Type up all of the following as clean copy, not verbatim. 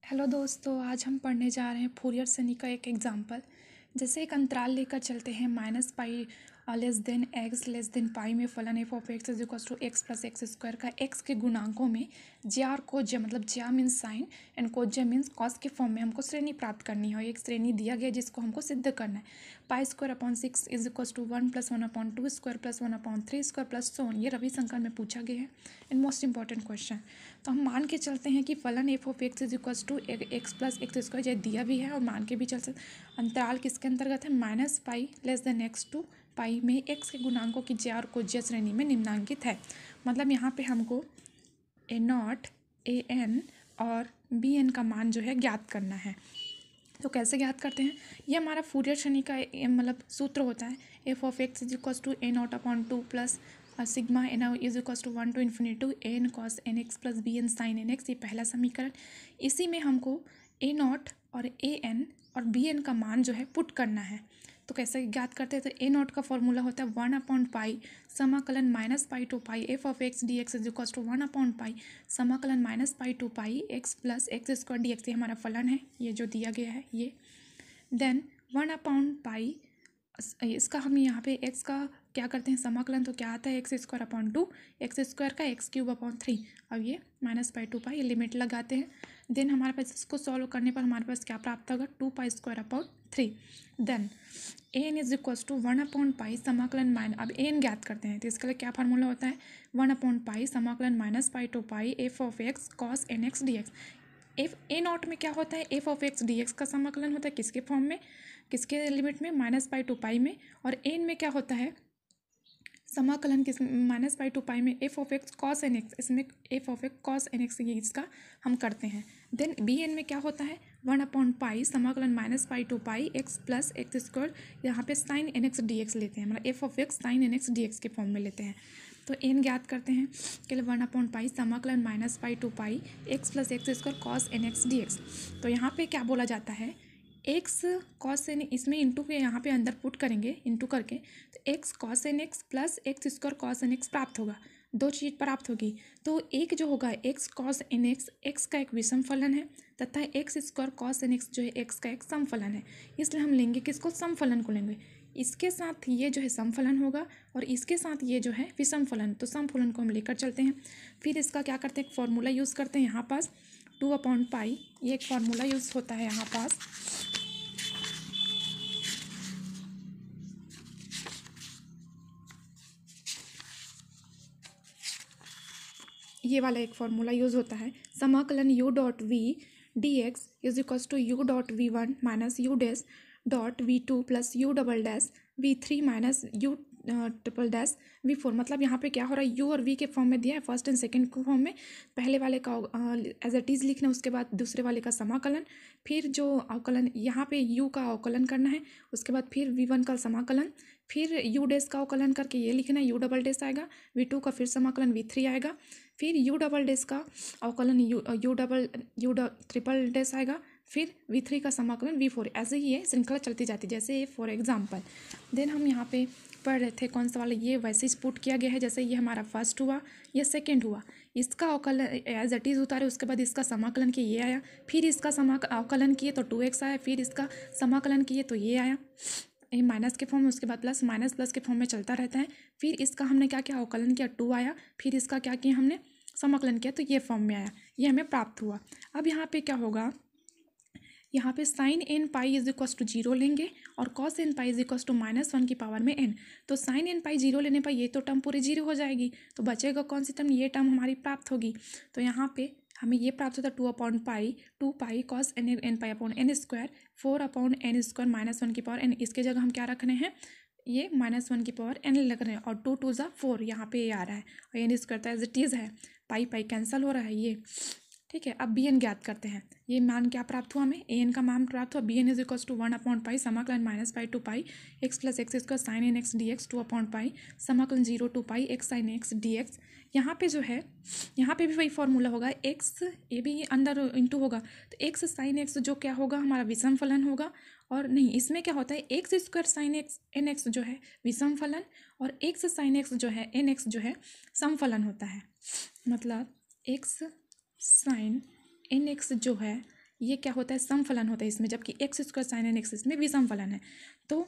Hello दोस्तों, आज हम पढ़ने जा रहे हैं फूरियर श्रेणी का एक एग्जाम्पल। जैसे एक अंतराल लेकर चलते हैं minus pi less than x less than pi में फलन F of x is equal to x plus x square का एक्स के गुणांकों में ज्या और कोज्या मतलब ज्या मीन्स साइन एंड कोज्या मीन्स कॉस के फॉर्म में हमको श्रेणी प्राप्त करनी है। एक श्रेणी दिया गया जिसको हमको सिद्ध करना है। Pi square upon 6 is equal to 1 + 1/2 square plus 1/3 square plus so on. ये रविशंकर में पूछा गया है एंड मोस्ट इंपॉर्टेंट क्वेश्चन। तो हम मान के चलते हैं कि फलन F of x is equal to x plus x square ये दिया भी है और मान के भी चल सकते। अंतराल किसके अंतर्गत है? Minus pi less than x to pi में एक्स के गुणांकों की ज्या और कोज्या श्रेणी में निम्नांकित है। मतलब यहाँ पे हमको a0 an और bn का मान जो है ज्ञात करना है। तो कैसे ज्ञात करते हैं? ये हमारा फूरियर श्रेणी का मतलब सूत्र होता है। F of x is equal to a0/2 plus sigma N is equal to 1 to ∞ N cos N X plus B N sine N X. ये पहला समीकरण। इसी में हमको a0 और an और bn का मान जो है पुट करना है। तो कैसे ज्ञात करते हैं? तो a0 का फॉर्मूला होता है 1/पाई समाकलन minus pi to pi F of x D x is equal to 1/पाई समाकलन minus pi to pi x plus x square d x. ये हमारा फलन है, ये जो दिया गया है ये। देन 1/पाई इसका हम यहाँ पे x का क्या करते हैं समाकलन, तो क्या आता है x²/2 एक्स स्क्वायर का x³/3। अब ये माइनस पाई टू पाई ये लिमिट लगाते हैं। देन हमारे पास इसको सॉल्व करने पर हमारे पास क्या प्राप्त होगा? 2π²/3। Then an is equal to 1/पाई समाकलन अब an ज्ञात करते हैं। तो इसके लिए क्या फार्मूला होता है? 1/पाई समाकलन minus pi to pi F of x cos N x D X. F a0 में क्या होता है? F of x D X का समाकलन होता है किसके फॉर्म में, किसके लिमिट में? माइनस पाई टू पाई में। और एन में क्या होता है? समाकलन किस माइनस पाई टू पाई में f of x cos N x. इसमें f of x cos N x इसका हम करते हैं। देन बी एन में क्या होता है? 1/पाई समाकलन minus pi to pi x plus x square. यहाँ पे sine N x D X लेते हैं, मतलब F of X sine N x D X के फॉर्म में लेते हैं। तो एन ज्ञात करते हैं के लिए 1/पाई समाकलन minus pi to pi x plus x square cos N x D X. तो यहाँ पे क्या बोला जाता है? एक्स कॉस एन, इसमें इंटू के यहाँ पे अंदर पुट करेंगे इंटू करके, तो X cos N X plus x square cos N X प्राप्त होगा। दो चीज़ प्राप्त होगी। तो एक जो होगा X cos N X X का एक विषम फलन है तथा X square cos N X जो है एक्स का एक सम फलन है। इसलिए हम लेंगे किसको? सम फलन को लेंगे। इसके साथ ये जो है सम फलन होगा और इसके साथ ये जो है विषम फलन। तो सम फलन को हम लेकर चलते हैं। फिर इसका क्या करते हैं? एक फॉर्मूला यूज़ करते हैं यहाँ पास 2/पाई। ये एक फार्मूला यूज़ होता है यहाँ पास। ये वाला एक फॉर्मूला यूज़ होता है। समाकलन u dot V D x is equal to u dot v1 minus u dash dot v2 plus u double dash v3 minus u triple dash v4। मतलब यहाँ पे क्या हो रहा है? u और v के फॉर्म में दिया है, फर्स्ट एंड सेकंड के फॉर्म में। पहले वाले का एज इट इज़ लिखना, उसके बाद दूसरे वाले का समाकलन, फिर जो अवकलन यहाँ पे u का अवकलन करना है, उसके बाद फिर v1 का समाकलन, फिर u डैश का अवकलन करके ये लिखना है, u डबल डैश आएगा, v2 का फिर समाकलन v3 आएगा, फिर u डबल डैश का अवकलन u ट्रिपल डैश आएगा, फिर v3 का समाकलन v4। ऐसे ही ये श्रृंखला चलती जाती है। जैसे फॉर एग्जांपल देन हम यहाँ पे पढ़ रहे थे कौन सा वाला, ये वैसे ही पुट किया गया है। जैसे ये हमारा फर्स्ट हुआ, ये सेकंड हुआ, इसका अवकलन एज इट इज़ उतारे, उसके बाद इसका समाकलन किए ये आया, फिर इसका अवकलन किए तो 2x आया, फिर इसका समाकलन किए तो ये आया, ये माइनस के फॉर्म में, उसके बाद प्लस माइनस प्लस के फॉर्म में चलता रहता है। फिर इसका हमने क्या किया? अवकलन किया, 2 आया, फिर इसका क्या किया हमने? समाकलन किया तो ये फॉर्म में आया, ये हमें प्राप्त हुआ। अब यहाँ पे क्या होगा? यहाँ पे sine N pi is equal to 0 लेंगे और cos N pi is equal to -1 की पावर में n। तो साइन एन पाई 0 लेने पर ये तो टर्म पूरी 0 हो जाएगी, तो बचेगा कौन सी टर्म? ये टर्म हमारी प्राप्त होगी। तो यहाँ पे हमें ये प्राप्त होता है 2/पाई 2 cos N pi upon N square 4/n square -1 की पावर n। इसके जगह हम क्या रखने हैं? ये -1 की पावर n लग रहे हैं और 2 2 ज़ा 4 यहाँ पे ये आ रहा है और एन स्क्वायर तो एज इट इज़ है, पाई पाई कैंसिल हो रहा है ये, ठीक है। अब bn ज्ञात करते हैं। ये मान क्या प्राप्त हुआ हमें? an का मान प्राप्त हुआ। bn इज इक्वल टू 1/पाई समाकलन minus pi to pi x plus x square sine N x D x 2/पाई समाकलन 0 to pi x sine x D x. यहाँ पे जो है, यहाँ पे भी वही फॉर्मूला होगा, एक्स ये भी अंदर इंटू होगा, तो एक्स साइन एक्स जो क्या होगा? हमारा विषम फलन होगा। और नहीं, इसमें क्या होता है? X square sine X N X जो है विषम फलन और एक्स साइन एक्स जो है एन एक्स जो है सम फलन होता है। मतलब एक्स साइन एन एक्स जो है ये क्या होता है, सम फलन होता है इसमें, जबकि X square sine N x इसमें विषम फलन है। तो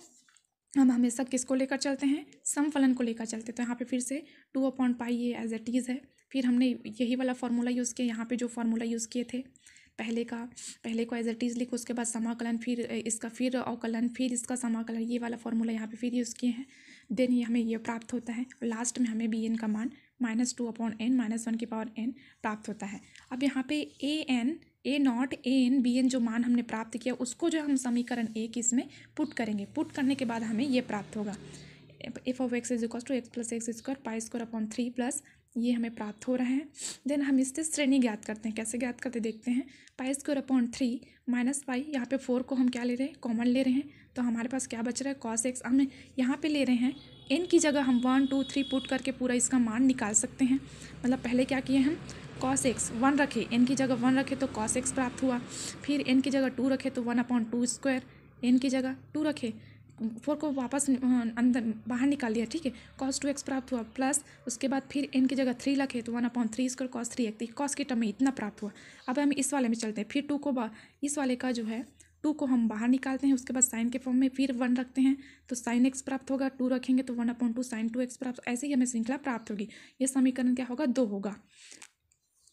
हम हमेशा किसको लेकर चलते हैं, सम फलन को लेकर चलते हैं। तो यहाँ पे फिर से 2/पाई ये एज इट इज़ है। फिर हमने यही वाला फार्मूला यूज़ किया, यहाँ पे जो फार्मूला यूज़ किए थे पहले को एज इट इज़ लिखो, उसके बाद समाकलन, फिर इसका फिर अवकलन, फिर इसका समाकलन, ये वाला फार्मूला यहाँ पे फिर यूज़ किए हैं। देन ये हमें ये प्राप्त होता है। लास्ट में हमें bn का मान -2/n -1/n प्राप्त होता है। अब यहाँ पे a0 bn जो मान हमने प्राप्त किया उसको जो हम समीकरण एक इसमें पुट करेंगे। पुट करने के बाद हमें ये प्राप्त होगा, f(x) = x + x² π² प्लस ये हमें प्राप्त हो रहा है। देन हम इससे श्रेणी ज्ञात करते हैं। कैसे ज्ञात करते देखते हैं। π² माइनस पाई, यहाँ पे 4 को हम क्या ले रहे हैं, कॉमन ले रहे हैं। तो हमारे पास क्या बच रहा है, cos x। हम यहाँ पे ले रहे हैं n की जगह हम 1 2 3 पुट करके पूरा इसका मान निकाल सकते हैं। मतलब पहले क्या किए हम, cos x 1 रखे, n की जगह 1 रखे तो cos x प्राप्त हुआ। फिर n की जगह 2 रखे तो 1/2², n की जगह 2 रखे, 4 को वापस अंदर बाहर निकाल दिया, ठीक है, cos 2x प्राप्त हुआ। प्लस उसके बाद फिर n की जगह 3 रखे तो 1/3² cos 3x, cos के टर्म में इतना प्राप्त हुआ। अब हम इस वाले में चलते हैं। फिर 2 को इस वाले का जो है 2 को हम बाहर निकालते हैं, उसके बाद साइन के फॉर्म में फिर 1 रखते हैं तो sin x प्राप्त होगा। 2 रखेंगे तो 1/2 sin 2x प्राप्त। ऐसे ही हमें श्रृंखला प्राप्त होगी। ये समीकरण क्या होगा, 2 होगा,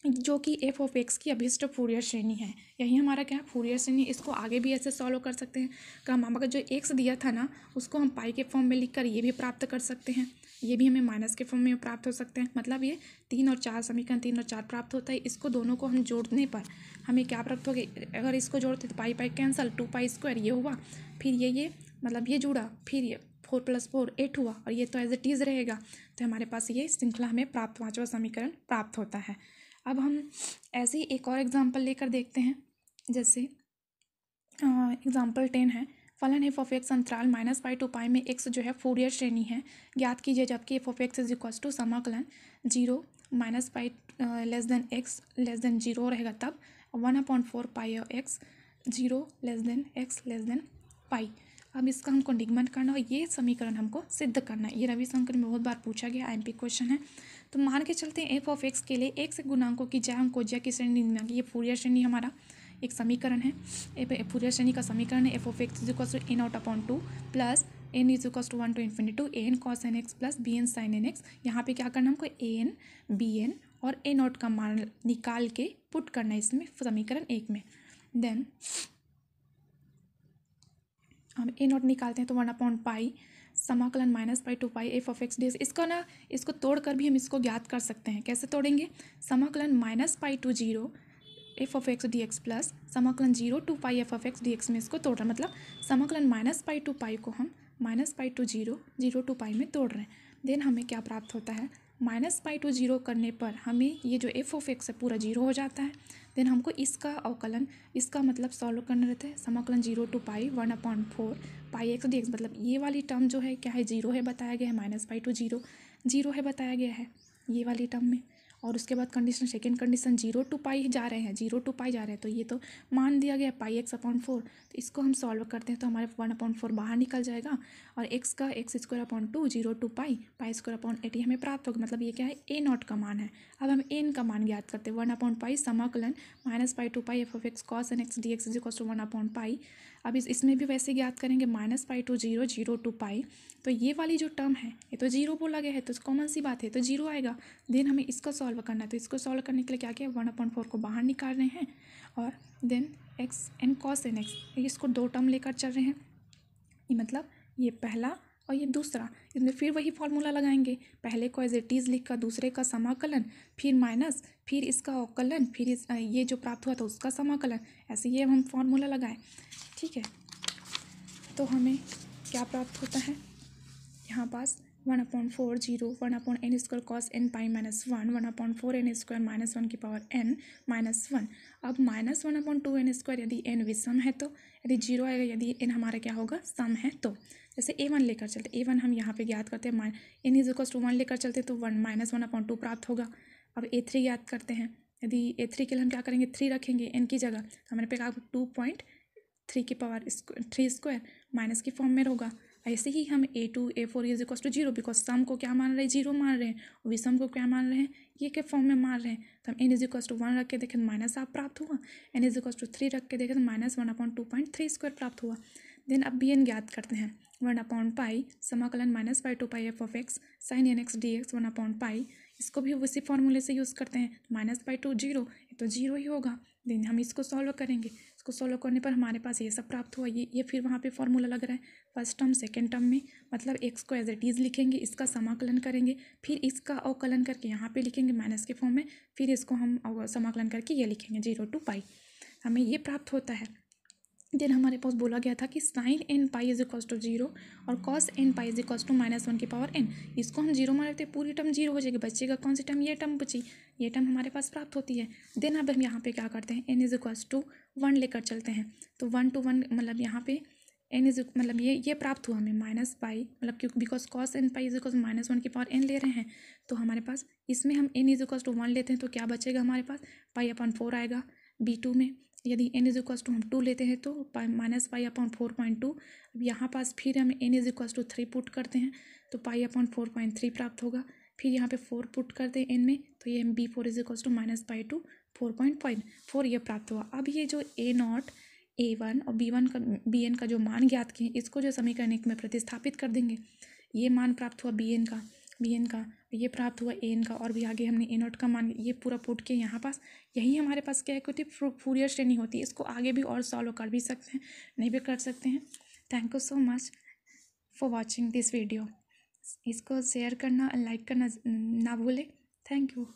जो कि f(x) की अभिष्ट फूरियर श्रेणी है। यही हमारा क्या है, फूरियर श्रेणी। इसको आगे भी ऐसे सॉल्व कर सकते हैं। काम हम अगर जो x दिया था ना उसको हम पाई के फॉर्म में लिखकर ये भी प्राप्त कर सकते हैं। ये भी हमें माइनस के फॉर्म में प्राप्त हो सकते हैं। मतलब ये 3 और 4 समीकरण 3 और 4 प्राप्त होता है। इसको दोनों को हम जोड़ने पर हमें क्या प्राप्त होगा, अगर इसको जोड़ते तो पाई कैंसल, 2π² ये हुआ, फिर ये मतलब ये जुड़ा, फिर ये 4 + 4 8 हुआ, और ये तो एज इट इज़ रहेगा। तो हमारे पास ये श्रृंखला हमें प्राप्त 5वां समीकरण प्राप्त होता है। अब हम ऐसे ही एक और एग्जाम्पल लेकर देखते हैं। जैसे एग्जाम्पल 10 है, फलन f(x) अंतराल -π to π में x जो है फूरियर श्रेणी है, ज्ञात कीजिए। जबकि f(x) = समाकलन 0 -π x <0 रहेगा, तब 1/4πx 0 x π। अब इसका हमको निगमन करना और ये समीकरण हमको सिद्ध करना है। ये रविशंकर में बहुत बार पूछा गया IMP क्वेश्चन है। तो मान के चलते हैं f(x) के लिए एक से गुणांकों की जय अंकों ज्या की श्रेणी निम्न। ये फूरियर श्रेणी हमारा एक समीकरण है। फूरियर श्रेणी का समीकरण है f(x) = a0/2 plus n = 1 to ∞ an cos nx plus bn sin nx। यहाँ पे क्या करना हमको, an bn और a0 का मान निकाल के पुट करना है इसमें समीकरण 1 में। देन हम a0 निकालते हैं तो 1/π समाकलन -π to π f(x) ds। इसको तोड़कर भी हम इसको ज्ञात कर सकते हैं। कैसे तोड़ेंगे, समाकलन -π to 0 f(x) dx प्लस समाकलन 0 to π f(x) dx में इसको तोड़ रहे हैं। मतलब समाकलन -π to π को हम -π to 0 to π में तोड़ रहे हैं। देन हमें क्या प्राप्त होता है, -π to 0 करने पर हमें ये जो f(x) है पूरा 0 हो जाता है। देन हमको इसका अवकलन, इसका मतलब सॉल्व करना रहता है। समाकलन 0 to π 1/4 πx dx, मतलब ये वाली टर्म जो है क्या है, 0 है बताया गया है। -π to 0 है बताया गया है ये वाली टर्म में। और उसके बाद कंडीशन, सेकेंड कंडीशन 0 to π जा रहे हैं, 0 to π जा रहे हैं, तो ये तो मान दिया गया πx/4। तो इसको हम सॉल्व करते हैं तो हमारे 1/4 बाहर निकल जाएगा और x का x² 0 to π π² ये हमें प्राप्त होगा। मतलब ये क्या है, a0 का मान है। अब हम n का मान ज्ञात करते हैं, 1/π समाकलन -π to π f(x) cos nx dx = 1/π। अब इसमें भी वैसे ज्ञात करेंगे, -π to 0 to π। तो ये वाली जो टर्म है ये तो 0 बोला गया है, तो कॉमन सी बात है, तो 0 आएगा। देन हमें इसको सॉल्व करना है, तो इसको सॉल्व करने के लिए क्या किया, 1/4 को बाहर निकाल रहे हैं और then x n cos nx, इसको 2 टर्म लेकर चल रहे हैं। ये मतलब ये पहला और ये दूसरा, इसमें फिर वही फॉर्मूला लगाएंगे। पहले को एज इट इज़ लिख कर दूसरे का समाकलन, फिर माइनस, फिर इसका अवकलन, फिर ये जो प्राप्त हुआ था उसका समाकलन, ऐसे ये हम फॉर्मूला लगाएं, ठीक है। तो हमें क्या प्राप्त होता है, यहाँ पास 1/4 0 1/n² cos n π -1 1/4n² -1 -1। अब -1/2n² यदि n विषम है तो, यदि 0 आएगा, यदि n हमारा क्या होगा, सम है तो। जैसे a1 लेकर चलते, a1 हम यहाँ पे ज्ञात करते हैं, n = 1 लेकर चलते तो 1 -1/2 प्राप्त होगा। अब a3 ज्ञात करते हैं, यदि a3 के लिए हम क्या करेंगे, 3 रखेंगे n की जगह, तो हमारे पे 2.3 की पावर 3² माइनस की फॉर्म में होगा। ऐसे ही हम A2 A4 is equal to 0, because sum को क्या मान रहे हैं, 0 मान रहे हैं, और विषम को क्या मान रहे हैं, ये के फॉर्म में मान रहे हैं। तो हम n इज इक्वल टू 1 रख के देखें तो माइनस आप प्राप्त हुआ, n इज इक्वल टू 3 रख के देखें तो -1/2.3² प्राप्त हुआ। देन अब bn ज्ञात करते हैं, 1/π समाकलन -π/2πf(x) sin nx dx 1/π, इसको भी उसी फॉर्मूले से यूज़ करते हैं, -π to 0, तो 0 ही होगा। देन हम इसको सॉल्व करेंगे, इसको सॉल्व करने पर हमारे पास ये सब प्राप्त हुआ। ये फिर वहाँ पे फॉर्मूला लग रहा है फर्स्ट टर्म सेकेंड टर्म में, मतलब x को एज इट इज़ लिखेंगे, इसका समाकलन करेंगे, फिर इसका अवकलन करके यहाँ पे लिखेंगे माइनस के फॉर्म में, फिर इसको हम समाकलन करके ये लिखेंगे 0 to π, हमें ये प्राप्त होता है। देन हमारे पास बोला गया था कि sign nπ is equal to 0 और cos nπ is equal to -1/n, इसको हम 0 मान लेते हैं, पूरी टर्म 0 हो जाएगी, बचेगा कौन सी टर्म, ये टर्म बची, ये टर्म हमारे पास प्राप्त होती है। देन अब हम यहाँ पे क्या करते हैं, n इज इक्वल टू 1 लेकर चलते हैं, तो 1 to 1 मतलब यहाँ पे n इज मतलब ये प्राप्त हुआ हमें -π, मतलब क्योंकि because cos nπ is equal -1/n ले रहे हैं, तो हमारे पास इसमें हम n इज इक्वल टू 1 लेते हैं तो क्या बचेगा हमारे पास, π/4 आएगा B2 में। यदि n इज इक्वल टू हम 2 लेते हैं तो -π/4.2, अब यहाँ पास फिर हम n is equal to 3 put करते हैं तो π/4.3 प्राप्त होगा, फिर यहाँ पे 4 पुट करते हैं n में, तो ये B4 इज इक्वल टू -π/4.4 ये प्राप्त हुआ। अब ये जो A0 A1 और B1 का BN का जो मान ज्ञात किए, इसको जो समीकरण एक में प्रतिस्थापित कर देंगे, ये मान प्राप्त हुआ BN का, ये प्राप्त हुआ AN का, और भी आगे हमने A0 का मान ये पूरा पुट के यहाँ पास, यही हमारे पास क्या होती है, फूरियर श्रेणी होती है। इसको आगे भी और सॉल्व कर भी सकते हैं, नहीं भी कर सकते हैं। Thank you so much for watching this video, इसको शेयर करना, लाइक करना ना भूलें। Thank you.